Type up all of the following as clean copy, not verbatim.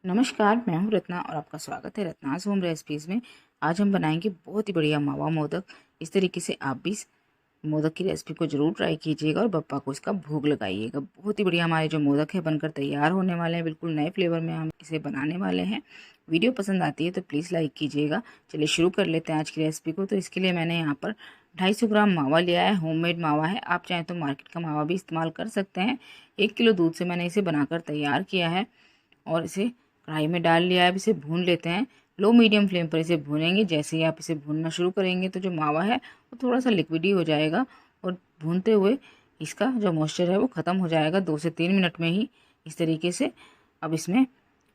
नमस्कार, मैं हूँ रत्ना और आपका स्वागत है रत्नास होम रेसिपीज़ में। आज हम बनाएंगे बहुत ही बढ़िया मावा मोदक। इस तरीके से आप भी इस मोदक की रेसिपी को ज़रूर ट्राई कीजिएगा और बप्पा को इसका भोग लगाइएगा। बहुत ही बढ़िया हमारे जो मोदक है बनकर तैयार होने वाले हैं। बिल्कुल नए फ्लेवर में हम इसे बनाने वाले हैं। वीडियो पसंद आती है तो प्लीज़ लाइक कीजिएगा। चलिए शुरू कर लेते हैं आज की रेसिपी को। तो इसके लिए मैंने यहाँ पर 250 ग्राम मावा लिया है। होममेड मावा है, आप चाहें तो मार्केट का मावा भी इस्तेमाल कर सकते हैं। 1 किलो दूध से मैंने इसे बनाकर तैयार किया है और इसे कढ़ाई में डाल लिया है। अब इसे भून लेते हैं। लो मीडियम फ्लेम पर इसे भूनेंगे। जैसे ही आप इसे भूनना शुरू करेंगे तो जो मावा है वो थोड़ा सा लिक्विडी हो जाएगा और भूनते हुए इसका जो मॉइस्चर है वो ख़त्म हो जाएगा 2 से 3 मिनट में ही इस तरीके से। अब इसमें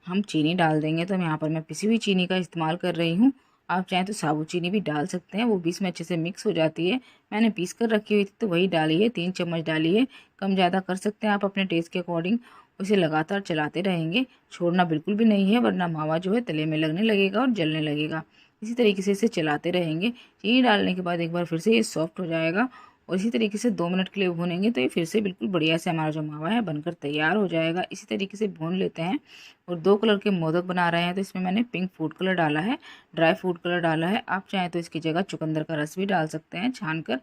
हम चीनी डाल देंगे। तो यहाँ पर मैं पिसी हुई चीनी का इस्तेमाल कर रही हूँ। आप चाहें तो साबुत चीनी भी डाल सकते हैं, वो भी इसमें अच्छे से मिक्स हो जाती है। मैंने पीस कर रखी हुई थी तो वही डाली है, 3 चम्मच डाली है। कम ज़्यादा कर सकते हैं आप अपने टेस्ट के अकॉर्डिंग। उसे लगातार चलाते रहेंगे, छोड़ना बिल्कुल भी नहीं है, वरना मावा जो है तले में लगने लगेगा और जलने लगेगा। इसी तरीके से इसे चलाते रहेंगे। चीनी डालने के बाद एक बार फिर से ये सॉफ्ट हो जाएगा और इसी तरीके से 2 मिनट के लिए भूनेंगे तो ये फिर से बिल्कुल बढ़िया से हमारा जो मावा है बनकर तैयार हो जाएगा। इसी तरीके से भून लेते हैं। और 2 कलर के मोदक बना रहे हैं तो इसमें मैंने पिंक फूड कलर डाला है, ड्राई फूड कलर डाला है। आप चाहें तो इसकी जगह चुकंदर का रस भी डाल सकते हैं छान कर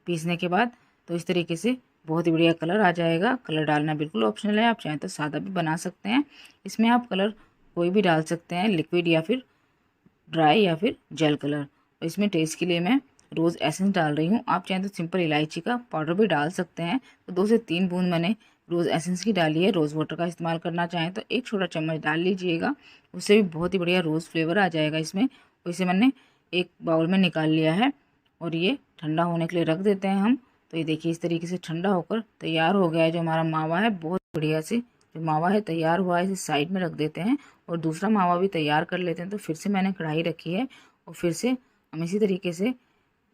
पीसने के बाद। तो इस तरीके से बहुत ही बढ़िया कलर आ जाएगा। कलर डालना बिल्कुल ऑप्शनल है, आप चाहें तो सादा भी बना सकते हैं। इसमें आप कलर कोई भी डाल सकते हैं, लिक्विड या फिर ड्राई या फिर जेल कलर। और इसमें टेस्ट के लिए मैं रोज़ एसेंस डाल रही हूँ। आप चाहें तो सिंपल इलायची का पाउडर भी डाल सकते हैं। तो 2 से 3 बूंद मैंने रोज़ एसेंस की डाली है। रोज़ वाटर का इस्तेमाल करना चाहें तो 1 छोटा चम्मच डाल लीजिएगा, उससे भी बहुत ही बढ़िया रोज़ फ्लेवर आ जाएगा इसमें। तो इसे मैंने एक बाउल में निकाल लिया है और ये ठंडा होने के लिए रख देते हैं हम। तो ये देखिए इस तरीके से ठंडा होकर तैयार हो गया है जो हमारा मावा है। बहुत बढ़िया से जो मावा है तैयार हुआ है, इसे साइड में रख देते हैं और दूसरा मावा भी तैयार कर लेते हैं। तो फिर से मैंने कढ़ाई रखी है और फिर से हम इसी तरीके से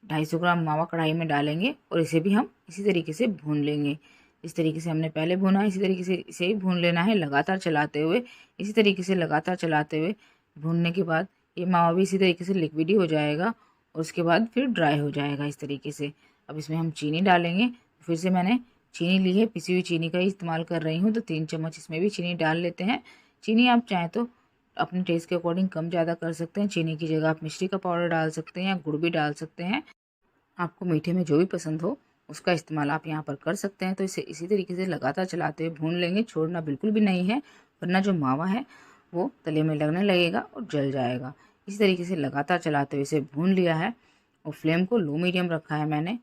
250 ग्राम मावा कढ़ाई में डालेंगे और इसे भी हम इसी तरीके से भून लेंगे। इस तरीके से हमने पहले भूना है, इसी तरीके से इसे ही भून लेना है लगातार चलाते हुए। इसी तरीके से लगातार चलाते हुए भूनने के बाद ये मावा भी इसी तरीके से लिक्विडी हो जाएगा और उसके बाद फिर ड्राई हो जाएगा इस तरीके से। अब इसमें हम चीनी डालेंगे। फिर से मैंने चीनी ली है, पिसी हुई चीनी का ही इस्तेमाल कर रही हूँ। तो 3 चम्मच इसमें भी चीनी डाल लेते हैं। चीनी आप चाहें तो अपने टेस्ट के अकॉर्डिंग कम ज़्यादा कर सकते हैं। चीनी की जगह आप मिश्री का पाउडर डाल सकते हैं या गुड़ भी डाल सकते हैं। आपको मीठे में जो भी पसंद हो उसका इस्तेमाल आप यहाँ पर कर सकते हैं। तो इसे इसी तरीके से लगातार चलाते हुए भून लेंगे, छोड़ना बिल्कुल भी नहीं है, वरना जो मावा है वो तले में लगने लगेगा और जल जाएगा। इसी तरीके से लगातार चलाते हुए इसे भून लिया है और फ्लेम को लो मीडियम रखा है मैंने।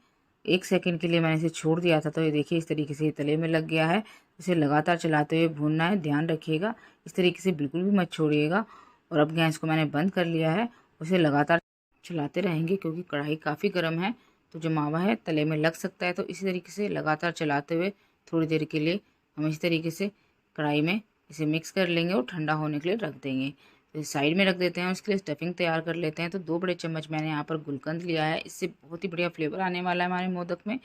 1 सेकंड के लिए मैंने इसे छोड़ दिया था। तो ये देखिए इस तरीके से ये तले में लग गया है। इसे लगातार चलाते हुए भूनना है, ध्यान रखिएगा इस तरीके से बिल्कुल भी मत छोड़िएगा। और अब गैस को मैंने बंद कर लिया है। उसे लगातार चलाते रहेंगे क्योंकि कढ़ाई काफ़ी गर्म है तो जो मावा है तले में लग सकता है। तो इसी तरीके से लगातार चलाते हुए थोड़ी देर के लिए हम इस तरीके से कढ़ाई में इसे मिक्स कर लेंगे और ठंडा होने के लिए रख देंगे। तो इसे साइड में रख देते हैं। उसके लिए स्टफिंग तैयार कर लेते हैं। तो 2 बड़े चम्मच मैंने यहाँ पर गुलकंद लिया है, इससे बहुत ही बढ़िया फ्लेवर आने वाला है हमारे मोदक में।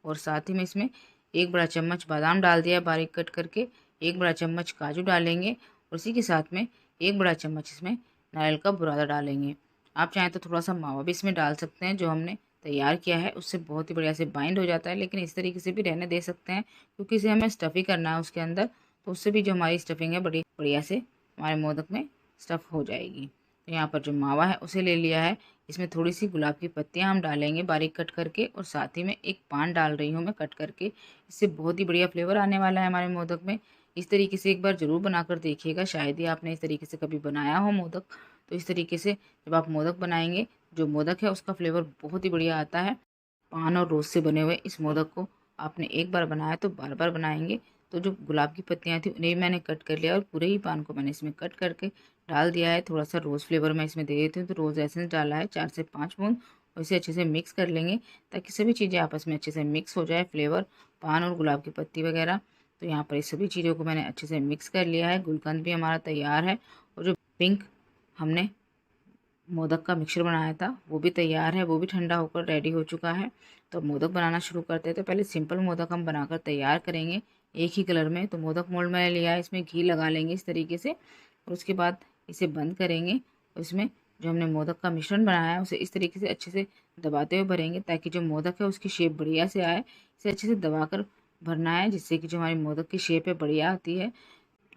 और साथ ही में इसमें 1 बड़ा चम्मच बादाम डाल दिया बारीक कट करके, 1 बड़ा चम्मच काजू डालेंगे और उसी के साथ में 1 बड़ा चम्मच इसमें नारियल का बुरादा डालेंगे। आप चाहें तो थोड़ा सा मावा भी इसमें डाल सकते हैं जो हमने तैयार किया है, उससे बहुत ही बढ़िया से बाइंड हो जाता है। लेकिन इस तरीके से भी रहने दे सकते हैं क्योंकि इसे हमें स्टफ़ी करना है उसके अंदर। तो उससे भी जो हमारी स्टफिंग है बड़ी बढ़िया से हमारे मोदक में स्टफ़ हो जाएगी। तो यहाँ पर जो मावा है उसे ले लिया है। इसमें थोड़ी सी गुलाब की पत्तियाँ हम डालेंगे बारीक कट करके और साथ ही में एक पान डाल रही हूँ मैं कट करके। इससे बहुत ही बढ़िया फ्लेवर आने वाला है हमारे मोदक में। इस तरीके से एक बार ज़रूर बनाकर देखिएगा, शायद ही आपने इस तरीके से कभी बनाया हो मोदक। तो इस तरीके से जब आप मोदक बनाएंगे, जो मोदक है उसका फ्लेवर बहुत ही बढ़िया आता है। पान और रोज़ से बने हुए इस मोदक को आपने एक बार बनाया तो बार बार बनाएंगे। तो जो गुलाब की पत्तियां थी उन्हें भी मैंने कट कर लिया और पूरे ही पान को मैंने इसमें कट करके डाल दिया है। थोड़ा सा रोज़ फ्लेवर मैं इसमें दे देती हूँ। तो रोज़ एसेंस डाला है 4 से 5 बूंद और इसे अच्छे से मिक्स कर लेंगे ताकि सभी चीज़ें आपस में अच्छे से मिक्स हो जाए, फ्लेवर पान और गुलाब की पत्ती वगैरह। तो यहाँ पर इस सभी चीज़ों को मैंने अच्छे से मिक्स कर लिया है। गुलकंद भी हमारा तैयार है और जो पिंक हमने मोदक का मिक्सचर बनाया था वो भी तैयार है, वो भी ठंडा होकर रेडी हो चुका है। तो मोदक बनाना शुरू करते हैं। तो पहले सिंपल मोदक हम बनाकर तैयार करेंगे एक ही कलर में। तो मोदक मोल्ड मैंने लिया है, इसमें घी लगा लेंगे इस तरीके से और उसके बाद इसे बंद करेंगे और इसमें जो हमने मोदक का मिश्रण बनाया है उसे इस तरीके से अच्छे से दबाते हुए भरेंगे ताकि जो मोदक है उसकी शेप बढ़िया से आए। इसे अच्छे से दबा कर भरना है जिससे कि जो हमारी मोदक की शेप है बढ़िया आती है।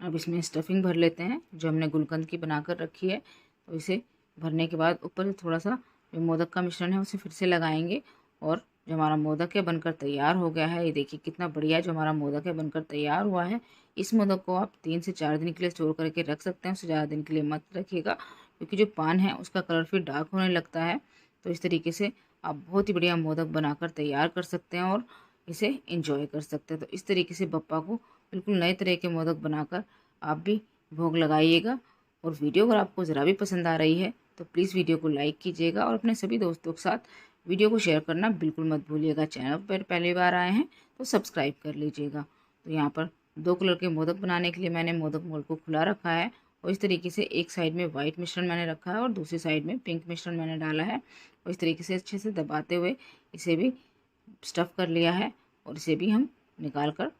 अब इसमें स्टफिंग भर लेते हैं जो हमने गुलकंद की बनाकर रखी है। तो इसे भरने के बाद ऊपर से थोड़ा सा जो मोदक का मिश्रण है उसे फिर से लगाएंगे और जो हमारा मोदक है बनकर तैयार हो गया है। ये देखिए कितना बढ़िया जो हमारा मोदक है बनकर तैयार हुआ है। इस मोदक को आप 3 से 4 दिन के लिए स्टोर करके रख सकते हैं, उससे ज़्यादा दिन के लिए मत रखिएगा क्योंकि जो पान है उसका कलर फिर डार्क होने लगता है। तो इस तरीके से आप बहुत ही बढ़िया मोदक बनाकर तैयार कर सकते हैं और इसे इंजॉय कर सकते हैं। तो इस तरीके से बप्पा को बिल्कुल नए तरह के मोदक बनाकर आप भी भोग लगाइएगा। और वीडियो अगर आपको ज़रा भी पसंद आ रही है तो प्लीज़ वीडियो को लाइक कीजिएगा और अपने सभी दोस्तों के साथ वीडियो को शेयर करना बिल्कुल मत भूलिएगा। चैनल पर पहली बार आए हैं तो सब्सक्राइब कर लीजिएगा। तो यहाँ पर 2 कलर के मोदक बनाने के लिए मैंने मोदक मोल्ड को खुला रखा है और इस तरीके से एक साइड में वाइट मिश्रण मैंने रखा है और दूसरी साइड में पिंक मिश्रण मैंने डाला है और इस तरीके से अच्छे से दबाते हुए इसे भी स्टफ़ कर लिया है और इसे भी हम निकाल कर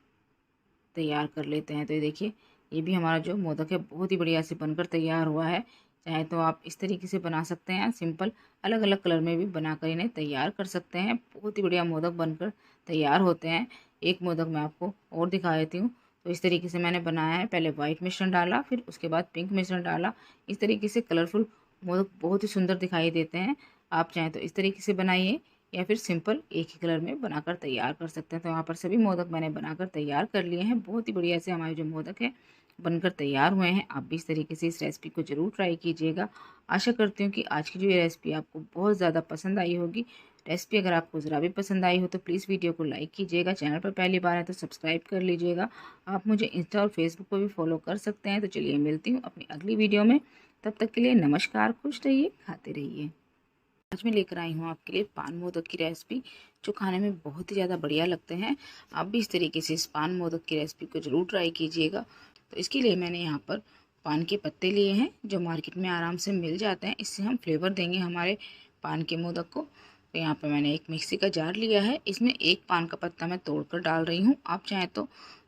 तैयार कर लेते हैं। तो ये देखिए ये भी हमारा जो मोदक है बहुत ही बढ़िया से बनकर तैयार हुआ है। चाहे तो आप इस तरीके से बना सकते हैं, सिंपल अलग अलग कलर में भी बनाकर इन्हें तैयार कर सकते हैं। बहुत ही बढ़िया मोदक बनकर तैयार होते हैं। एक मोदक मैं आपको और दिखा देती हूँ। तो इस तरीके से मैंने बनाया है, पहले वाइट मिश्रण डाला फिर उसके बाद पिंक मिश्रण डाला। इस तरीके से कलरफुल मोदक बहुत ही सुंदर दिखाई देते हैं। आप चाहें तो इस तरीके से बनाइए या फिर सिंपल एक ही कलर में बनाकर तैयार कर सकते हैं। तो यहाँ पर सभी मोदक मैंने बनाकर तैयार कर लिए हैं। बहुत ही बढ़िया से हमारे जो मोदक है बनकर तैयार हुए हैं। आप भी इस तरीके से इस रेसिपी को ज़रूर ट्राई कीजिएगा। आशा करती हूँ कि आज की जो ये रेसिपी आपको बहुत ज़्यादा पसंद आई होगी। रेसिपी अगर आपको ज़रा भी पसंद आई हो तो प्लीज़ वीडियो को लाइक कीजिएगा। चैनल पर पहली बार है तो सब्सक्राइब कर लीजिएगा। आप मुझे इंस्टा और फेसबुक पर भी फॉलो कर सकते हैं। तो चलिए मिलती हूँ अपनी अगली वीडियो में। तब तक के लिए नमस्कार, खुश रहिए, खाते रहिए। आज मैं लेकर आई हूँ आपके लिए पान मोदक की रेसिपी जो खाने में बहुत ही ज़्यादा बढ़िया लगते हैं। आप भी इस तरीके से इस पान मोदक की रेसिपी को ज़रूर ट्राई कीजिएगा। तो इसके लिए मैंने यहाँ पर पान के पत्ते लिए हैं जो मार्केट में आराम से मिल जाते हैं। इससे हम फ्लेवर देंगे हमारे पान के मोदक को। तो यहाँ पर मैंने एक मिक्सी का जार लिया है, इसमें एक पान का पत्ता मैं तोड़कर डाल रही हूँ। आप चाहें तो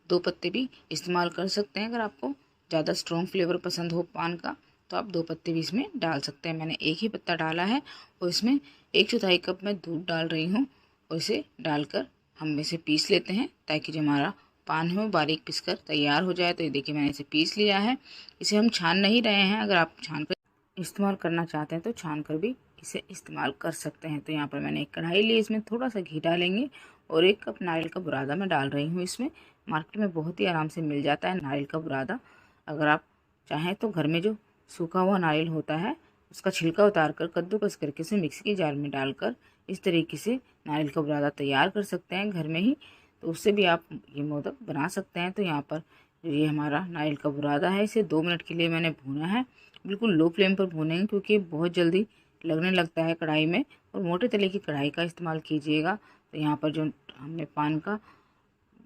2 पत्ते भी इस्तेमाल कर सकते हैं। अगर आपको ज़्यादा स्ट्रॉन्ग फ्लेवर पसंद हो पान का तो आप 2 पत्ते भी इसमें डाल सकते हैं। मैंने एक ही पत्ता डाला है और इसमें 1/4 कप मैं दूध डाल रही हूँ और इसे डालकर हम इसे पीस लेते हैं ताकि जो हमारा पान है वो बारीक पिसकर तैयार हो जाए। तो ये देखिए मैंने इसे पीस लिया है। इसे हम छान नहीं रहे हैं, अगर आप छान कर इस्तेमाल करना चाहते हैं तो छान कर भी इसे इस्तेमाल कर सकते हैं। तो यहाँ पर मैंने एक कढ़ाई ली, इसमें थोड़ा सा घी डालेंगे और 1 कप नारियल का बुरादा मैं डाल रही हूँ। इसमें मार्केट में बहुत ही आराम से मिल जाता है नारियल का बुरादा। अगर आप चाहें तो घर में जो सूखा हुआ नारियल होता है उसका छिलका उतार कर कद्दूकस करके उसे मिक्सी के जार में डालकर इस तरीके से नारियल का बुरादा तैयार कर सकते हैं घर में ही। तो उससे भी आप ये मोदक बना सकते हैं। तो यहाँ पर जो ये हमारा नारियल का बुरादा है इसे 2 मिनट के लिए मैंने भूना है। बिल्कुल लो फ्लेम पर भूनेंगे क्योंकि बहुत जल्दी लगने लगता है कढ़ाई में, और मोटे तले की कढ़ाई का इस्तेमाल कीजिएगा। तो यहाँ पर जो हमने पान का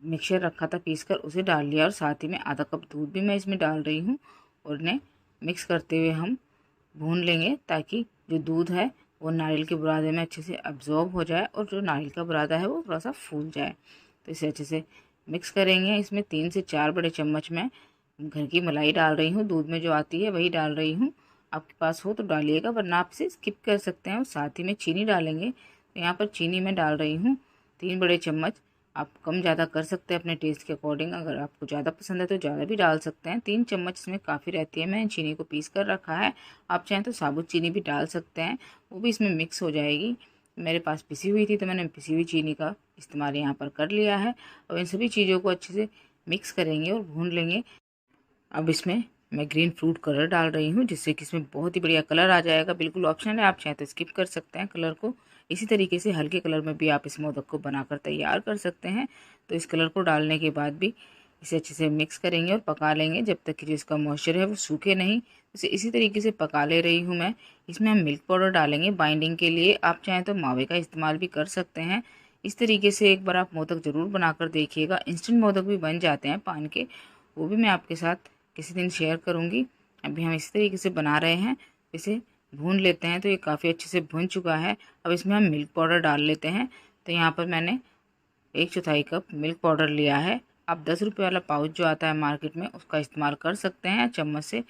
मिक्सचर रखा था पीस कर उसे डाल लिया और साथ ही में आधा कप दूध भी मैं इसमें डाल रही हूँ और इन्हें मिक्स करते हुए हम भून लेंगे ताकि जो दूध है वो नारियल के बुरादे में अच्छे से अब्जॉर्ब हो जाए और जो नारियल का बुरादा है वो थोड़ा सा फूल जाए। तो इसे अच्छे से मिक्स करेंगे। इसमें 3 से 4 बड़े चम्मच मैं घर की मलाई डाल रही हूँ, दूध में जो आती है वही डाल रही हूँ। आपके पास हो तो डालिएगा वरना आप इसे स्किप कर सकते हैं। और साथ ही में चीनी डालेंगे। तो यहाँ पर चीनी मैं डाल रही हूँ 3 बड़े चम्मच। आप कम ज़्यादा कर सकते हैं अपने टेस्ट के अकॉर्डिंग। अगर आपको ज़्यादा पसंद है तो ज़्यादा भी डाल सकते हैं। 3 चम्मच इसमें काफ़ी रहती है। मैंने चीनी को पीस कर रखा है। आप चाहें तो साबुत चीनी भी डाल सकते हैं, वो भी इसमें मिक्स हो जाएगी। मेरे पास पिसी हुई थी तो मैंने पिसी हुई चीनी का इस्तेमाल यहाँ पर कर लिया है। और इन सभी चीज़ों को अच्छे से मिक्स करेंगे और भून लेंगे। अब इसमें मैं ग्रीन फ्रूट कलर डाल रही हूँ जिससे कि इसमें बहुत ही बढ़िया कलर आ जाएगा। बिल्कुल ऑप्शनल है, आप चाहें तो स्किप कर सकते हैं कलर को। इसी तरीके से हल्के कलर में भी आप इस मोदक को बनाकर तैयार कर सकते हैं। तो इस कलर को डालने के बाद भी इसे अच्छे से मिक्स करेंगे और पका लेंगे जब तक कि जो इसका मॉइस्चर है वो सूखे नहीं। इसे इसी तरीके से पका ले रही हूँ मैं। इसमें हम मिल्क पाउडर डालेंगे बाइंडिंग के लिए। आप चाहें तो मावे का इस्तेमाल भी कर सकते हैं। इस तरीके से एक बार आप मोदक ज़रूर बनाकर देखिएगा। इंस्टेंट मोदक भी बन जाते हैं पान के, वो भी मैं आपके साथ किसी दिन शेयर करूँगी। अभी हम इस तरीके से बना रहे हैं। इसे भून लेते हैं। तो ये काफ़ी अच्छे से भुन चुका है। अब इसमें हम मिल्क पाउडर डाल लेते हैं। तो यहाँ पर मैंने 1/4 कप मिल्क पाउडर लिया है। आप 10 रुपये वाला पाउच जो आता है मार्केट में उसका इस्तेमाल कर सकते हैं। चम्मच से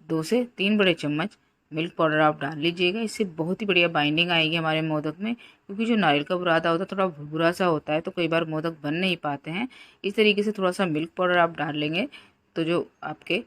2 से 3 बड़े चम्मच मिल्क पाउडर आप डाल लीजिएगा। इससे बहुत ही बढ़िया बाइंडिंग आएगी हमारे मोदक में, क्योंकि जो नारियल का बुरादा होता है थोड़ा भुरभुरा सा होता है तो कई बार मोदक बन नहीं पाते हैं। इस तरीके से थोड़ा सा मिल्क पाउडर आप डाल लेंगे तो जो आपके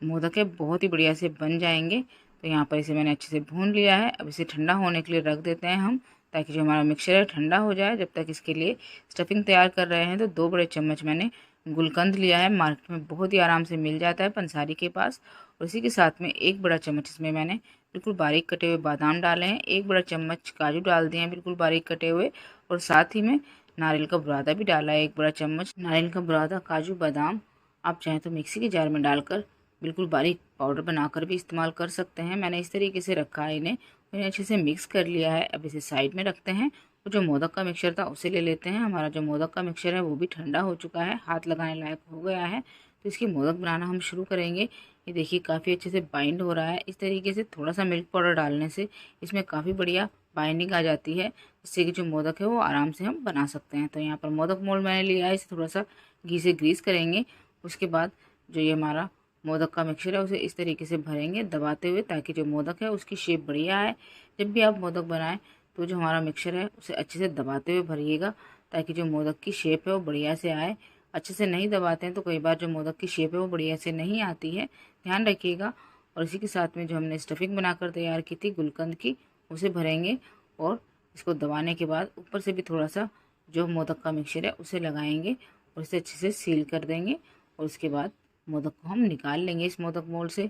मोदक है बहुत ही बढ़िया से बन जाएंगे। तो यहाँ पर इसे मैंने अच्छे से भून लिया है। अब इसे ठंडा होने के लिए रख देते हैं हम, ताकि जो हमारा मिक्सचर है ठंडा हो जाए। जब तक इसके लिए स्टफिंग तैयार कर रहे हैं तो 2 बड़े चम्मच मैंने गुलकंद लिया है। मार्केट में बहुत ही आराम से मिल जाता है पंसारी के पास। और इसी के साथ में 1 बड़ा चम्मच इसमें मैंने बिल्कुल बारीक कटे हुए बादाम डाले हैं। 1 बड़ा चम्मच काजू डाल दिए हैं बिल्कुल बारीक कटे हुए। और साथ ही में नारियल का बुरादा भी डाला है 1 बड़ा चम्मच। नारियल का बुरादा, काजू, बादाम आप चाहें तो मिक्सी के जार में डालकर बिल्कुल बारीक पाउडर बनाकर भी इस्तेमाल कर सकते हैं। मैंने इस तरीके से रखा है इन्हें अच्छे से मिक्स कर लिया है। अब इसे साइड में रखते हैं। और जो मोदक का मिक्सचर था उसे ले लेते हैं। हमारा जो मोदक का मिक्सचर है वो भी ठंडा हो चुका है, हाथ लगाने लायक हो गया है। तो इसकी मोदक बनाना हम शुरू करेंगे। ये देखिए काफ़ी अच्छे से बाइंड हो रहा है। इस तरीके से थोड़ा सा मिल्क पाउडर डालने से इसमें काफ़ी बढ़िया बाइंडिंग आ जाती है, जिससे कि जो मोदक है वो आराम से हम बना सकते हैं। तो यहाँ पर मोदक मोल्ड मैंने लिया है, इसे थोड़ा सा घी से ग्रीस करेंगे। उसके बाद जो ये हमारा मोदक का मिक्सचर है उसे इस तरीके से भरेंगे दबाते हुए, ताकि जो मोदक है उसकी शेप बढ़िया आए। जब भी आप मोदक बनाएं तो जो हमारा मिक्सचर है उसे अच्छे से दबाते हुए भरिएगा, ताकि जो मोदक की शेप है वो बढ़िया से आए। अच्छे से नहीं दबाते हैं तो कई बार जो मोदक की शेप है वो बढ़िया से नहीं आती है, ध्यान रखिएगा। और इसी के साथ में जो हमने स्टफिंग बनाकर तैयार की थी गुलकंद की, उसे भरेंगे। और इसको दबाने के बाद ऊपर से भी थोड़ा सा जो मोदक का मिक्सचर है उसे लगाएंगे और इसे अच्छे से सील कर देंगे। और उसके बाद मोदक को हम निकाल लेंगे इस मोदक मोल्ड से।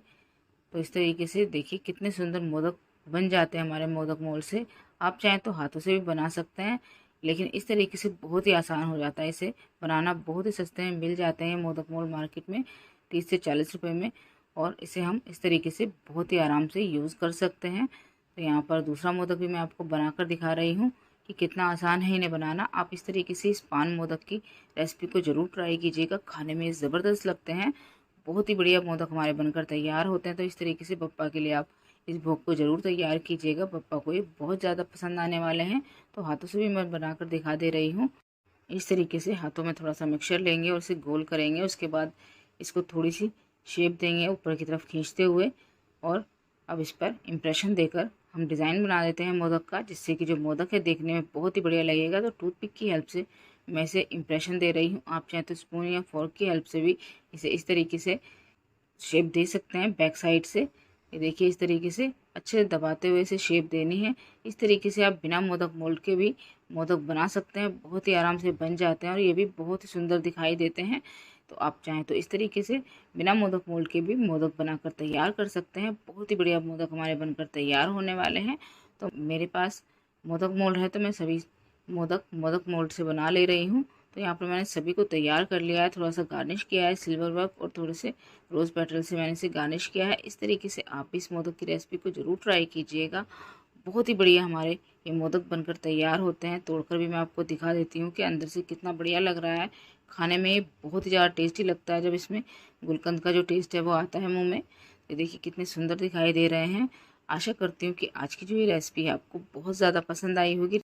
तो इस तरीके से देखिए कितने सुंदर मोदक बन जाते हैं हमारे मोदक मोल्ड से। आप चाहें तो हाथों से भी बना सकते हैं, लेकिन इस तरीके से बहुत ही आसान हो जाता है। इसे बनाना बहुत ही सस्ते में मिल जाते हैं मोदक मोल्ड मार्केट में 30 से 40 रुपये में। और इसे हम इस तरीके से बहुत ही आराम से यूज़ कर सकते हैं। तो यहाँ पर दूसरा मोदक भी मैं आपको बनाकर दिखा रही हूँ कि कितना आसान है इन्हें बनाना। आप इस तरीके से इस पान मोदक की रेसिपी को ज़रूर ट्राई कीजिएगा, खाने में ज़बरदस्त लगते हैं। बहुत ही बढ़िया मोदक हमारे बनकर तैयार होते हैं। तो इस तरीके से पप्पा के लिए आप इस भोग को ज़रूर तैयार कीजिएगा, पप्पा को ये बहुत ज़्यादा पसंद आने वाले हैं। तो हाथों से भी मैं बनाकर दिखा दे रही हूँ। इस तरीके से हाथों में थोड़ा सा मिक्सचर लेंगे और इसे गोल करेंगे। उसके बाद इसको थोड़ी सी शेप देंगे ऊपर की तरफ खींचते हुए। और अब इस पर इम्प्रेशन देकर हम डिज़ाइन बना देते हैं मोदक का, जिससे कि जो मोदक है देखने में बहुत ही बढ़िया लगेगा। तो टूथपिक की हेल्प से मैं इसे इम्प्रेशन दे रही हूँ। आप चाहें तो स्पून या फोर्क की हेल्प से भी इसे इस तरीके से शेप दे सकते हैं बैक साइड से। ये देखिए इस तरीके से अच्छे से दबाते हुए इसे शेप देनी है। इस तरीके से आप बिना मोदक मोल्ड के भी मोदक बना सकते हैं, बहुत ही आराम से बन जाते हैं और ये भी बहुत ही सुंदर दिखाई देते हैं। तो आप चाहें तो इस तरीके से बिना मोदक मोल्ड के भी मोदक बनाकर तैयार कर सकते हैं। बहुत ही बढ़िया मोदक हमारे बनकर तैयार होने वाले हैं। तो मेरे पास मोदक मोल्ड है तो मैं सभी मोदक मोल्ड से बना ले रही हूँ। तो यहाँ पर मैंने सभी को तैयार कर लिया है। थोड़ा सा गार्निश किया है सिल्वर वर्क और थोड़े से रोज़ पेटल से मैंने इसे गार्निश किया है। इस तरीके से आप भी इस मोदक की रेसिपी को ज़रूर ट्राई कीजिएगा। बहुत ही बढ़िया हमारे ये मोदक बनकर तैयार होते हैं। तोड़कर भी मैं आपको दिखा देती हूँ कि अंदर से कितना बढ़िया लग रहा है। खाने में ये बहुत ही ज़्यादा टेस्टी लगता है जब इसमें गुलकंद का जो टेस्ट है वो आता है मुँह में। ये देखिए कितने सुंदर दिखाई दे रहे हैं। आशा करती हूँ कि आज की जो ये रेसिपी है आपको बहुत ज़्यादा पसंद आई होगी।